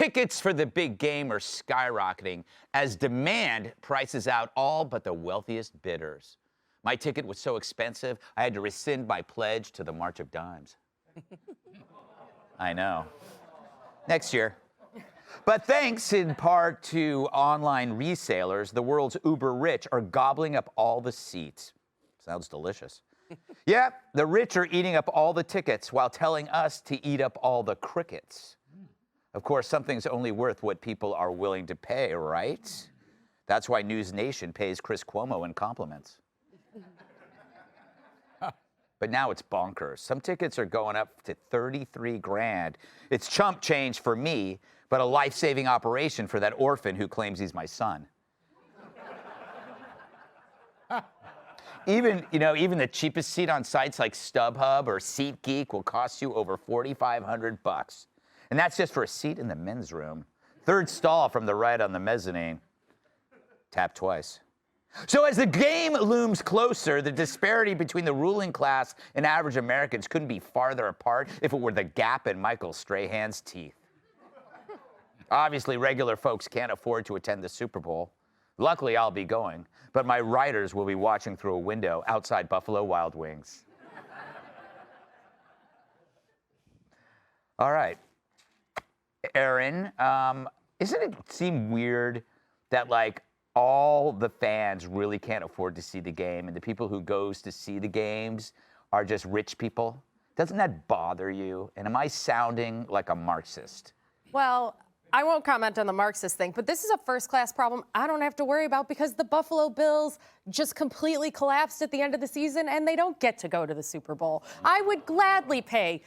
Tickets for the big game are skyrocketing as demand prices out all but the wealthiest bidders. My ticket was so expensive, I had to rescind my pledge to the March of Dimes. I know. Next year. But thanks in part to online resellers, the world's uber rich are gobbling up all the seats. Sounds delicious. Yeah, the rich are eating up all the tickets while telling us to eat up all the crickets. Of course, something's only worth what people are willing to pay, right? That's why News Nation pays Chris Cuomo in compliments. But now it's bonkers. Some tickets are going up to 33 grand. It's chump change for me, but a life-saving operation for that orphan who claims he's my son. Even the cheapest seat on sites like StubHub or SeatGeek will cost you over $4,500. And that's just for a seat in the men's room. Third stall from the right on the mezzanine. Tap twice. So as the game looms closer, the disparity between the ruling class and average Americans couldn't be farther apart if it were the gap in Michael Strahan's teeth. Obviously, regular folks can't afford to attend the Super Bowl. Luckily, I'll be going, but my writers will be watching through a window outside Buffalo Wild Wings. All right. Aaron, doesn't it seem weird that, like, all the fans really can't afford to see the game, and the people who goes to see the games are just rich people? Doesn't that bother you? And am I sounding like a Marxist? Well, I won't comment on the Marxist thing, but this is a first-class problem I don't have to worry about because the Buffalo Bills just completely collapsed at the end of the season, and they don't get to go to the Super Bowl. I would gladly pay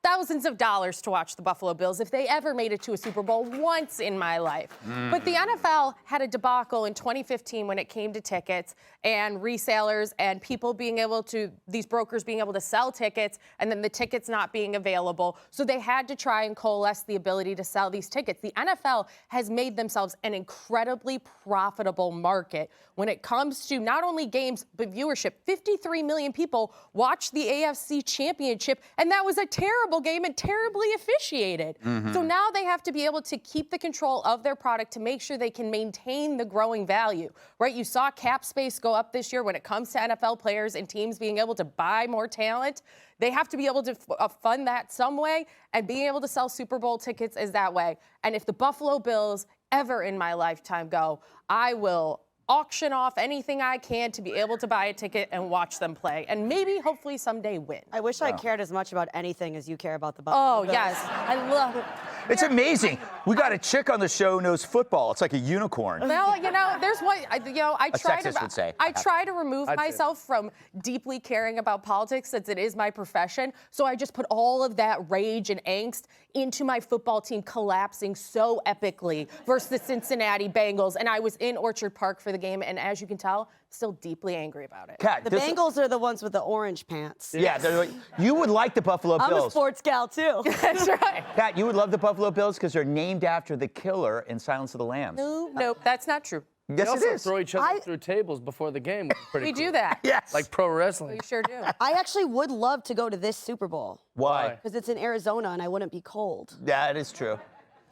thousands of dollars to watch the Buffalo Bills if they ever made it to a Super Bowl once in my life. But the NFL had a debacle in 2015 when it came to tickets and resellers and people being able to, these brokers being able to sell tickets and then the tickets not being available. So they had to try and coalesce the ability to sell these tickets. The NFL has made themselves an incredibly profitable market when it comes to not only games, but viewership. 53 million people watched the AFC Championship, and that was a terrible game and terribly officiated. So now they have to be able to keep the control of their product to make sure they can maintain the growing value, right? You saw cap space go up this year when it comes to NFL players and teams being able to buy more talent. They have to be able to fund that some way, and being able to sell Super Bowl tickets is that way. And if the Buffalo Bills ever in my lifetime go, I will auction off anything I can to be able to buy a ticket and watch them play, and maybe, hopefully, someday win. I wish I cared as much about anything as you care about the Buffalo Bills. Oh, yes. I love it. It's amazing. We got a chick on the show who knows football. It's like a unicorn. Well, there's one, I try sexist would say. I try to remove myself from deeply caring about politics since it is my profession. So I just put all of that rage and angst into my football team collapsing so epically versus the Cincinnati Bengals. And I was in Orchard Park for the game, and as you can tell, still deeply angry about it. Kat, The Bengals are the ones with the orange pants. Yeah, you would like the Buffalo Bills. I'm a sports gal, too. That's right. Kat, you would love the Buffalo Bills because they're named after the killer in Silence of the Lambs. Nope, that's not true. Yes, also it is. throw each other through tables before the game. We do that. Yes. Like pro wrestling. We sure do. I actually would love to go to this Super Bowl. Why? Because it's in Arizona and I wouldn't be cold. Yeah, it is true.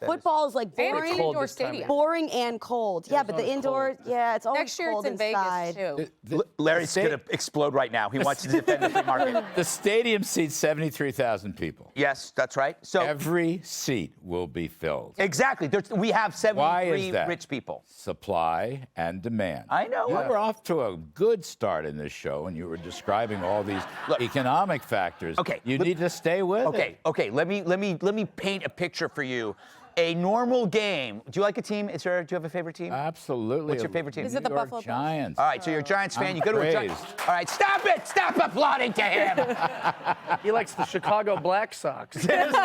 Football is like And boring, it's an indoor stadium. boring and cold. Yeah, but the indoor, yeah, it's always Next year cold it's in inside. Vegas, too. Larry's going to explode right now. He wants to defend the free market. The stadium seats 73,000 people. Yes, that's right. So Every seat will be filled. exactly. We have Why 73 is that? rich people. Supply and demand. I know. You were off to a good start in this show, and you were describing all these economic factors. Okay, You need to stay with it. Okay. Let me paint a picture for you. A normal game. Do you like a team? Do you have a favorite team? Absolutely. What's your favorite team? Is it the New York Buffalo Bills? Giants. All right, so you're a Giants fan. I'm You go to a Giants. crazed. All right, stop it! Stop applauding to him. He likes the Chicago Black Sox. Well,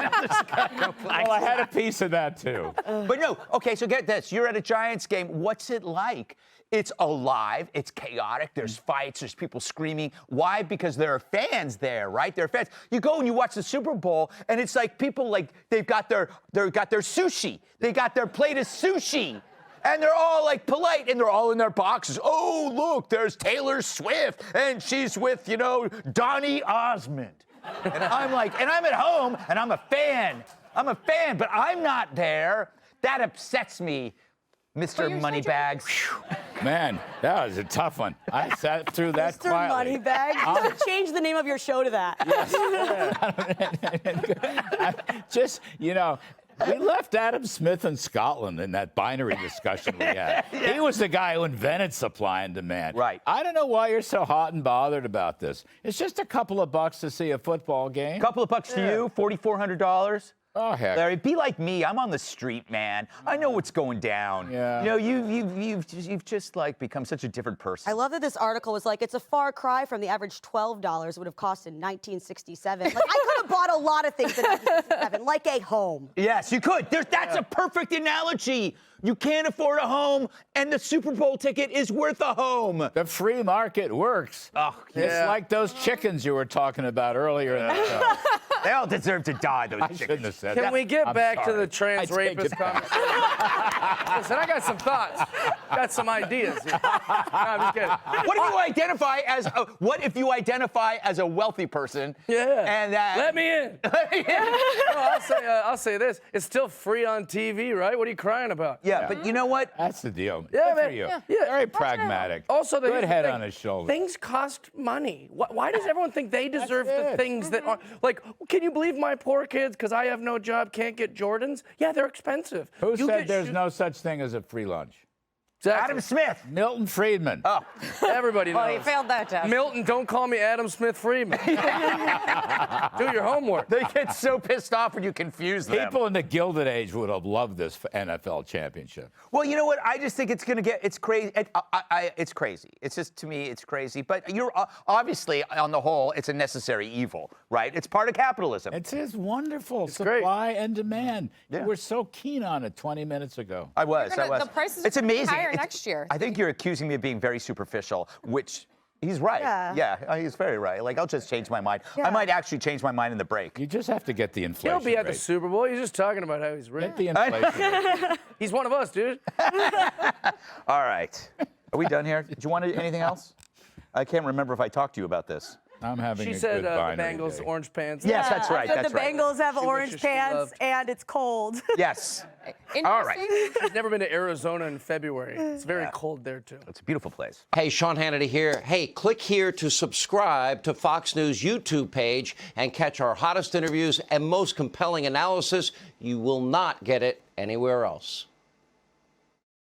I had a piece of that, too. But no, okay, so get this. You're at a Giants game. What's it like? It's alive. It's chaotic. There's fights. There's people screaming. Why? Because there are fans there, right? There are fans. You go and you watch the Super Bowl, and it's like people like they've got their sushi. They got their plate of sushi. And they're all like polite, and they're all in their boxes. Oh, look, there's Taylor Swift, and she's with, Donny Osmond. And I'm like, and I'm at home, and I'm a fan. But I'm not there. That upsets me, Mr. you're Moneybags. Man, that was a tough one. I sat through that Mr. quietly. Moneybag. You should change the name of your show to that. Just, you know, we left Adam Smith in Scotland in that binary discussion we had. He was the guy who invented supply and demand. Right. I don't know why you're so hot and bothered about this. It's just a couple of bucks to see a football game. Couple of bucks to you, $4,400. Oh, heck. Larry, be like me. I'm on the street, man. I know what's going down. Yeah. You know, you've just like become such a different person. I love that this article was like, it's a far cry from the average $12 it would have cost in 1967. Like, I could have bought a lot of things in 1967, like a home. Yes, you could. That's a perfect analogy. You can't afford a home, and the Super Bowl ticket is worth a home. The free market works. Oh, It's like those chickens you were talking about earlier in the show. They all deserve to die, those I chickens. shouldn't have said Can that. we get I'm back to sorry. the trans I take rapist it back. conversation? Listen, I got some thoughts. Got some ideas here. No, I'm just kidding. What if you identify as a wealthy person? Yeah. And Let me in. No, I'll say this. It's still free on TV, right? What are you crying about? Yeah, but you know what? That's the deal. Yeah, Good for man. you. Yeah. Very pragmatic. Also, good here's the head thing. on his shoulder. Things cost money. Why does everyone think they deserve the it. things that aren't? Like, can you believe my poor kids, because I have no job, can't get Jordans? Yeah, they're expensive. Who You said get there's shoe- no such thing as a free lunch? Exactly. Adam Smith. Milton Friedman. Oh, Everybody knows. Well, you failed that test. Milton, don't call me Adam Smith Freeman. Do your homework. they get so pissed off when you confuse them. People in the Gilded Age would have loved this NFL championship. Well, you know what? I just think it's crazy. It's crazy. It's just, to me, it's crazy. But you're obviously, on the whole, it's a necessary evil, right? It's part of capitalism. It is wonderful. great. Supply and demand. Yeah. You were so keen on it 20 minutes ago. I was. The prices It's are gonna be amazing. higher next year. I think you're accusing me of being very superficial, which he's right. Yeah. He's very right. Like, I'll just change my mind. I might actually change my mind in the break. You just have to get the inflation He'll be at the rate. Super Bowl. He's just talking about how he's rich. Get the inflation rate. He's one of us, dude. All right. Are we done here? Did you want anything else? I can't remember if I talked to you about this. I'm having She a said good the binary Bengals day. orange pants. Yes, that's right. But That's the right. Bengals have She orange wishes she pants loved. and it's cold. Yes. Interesting. All right. She's never been to Arizona in February. It's very cold there, too. It's a beautiful place. Hey, Sean Hannity here. Hey, click here to subscribe to Fox News YouTube page and catch our hottest interviews and most compelling analysis. You will not get it anywhere else.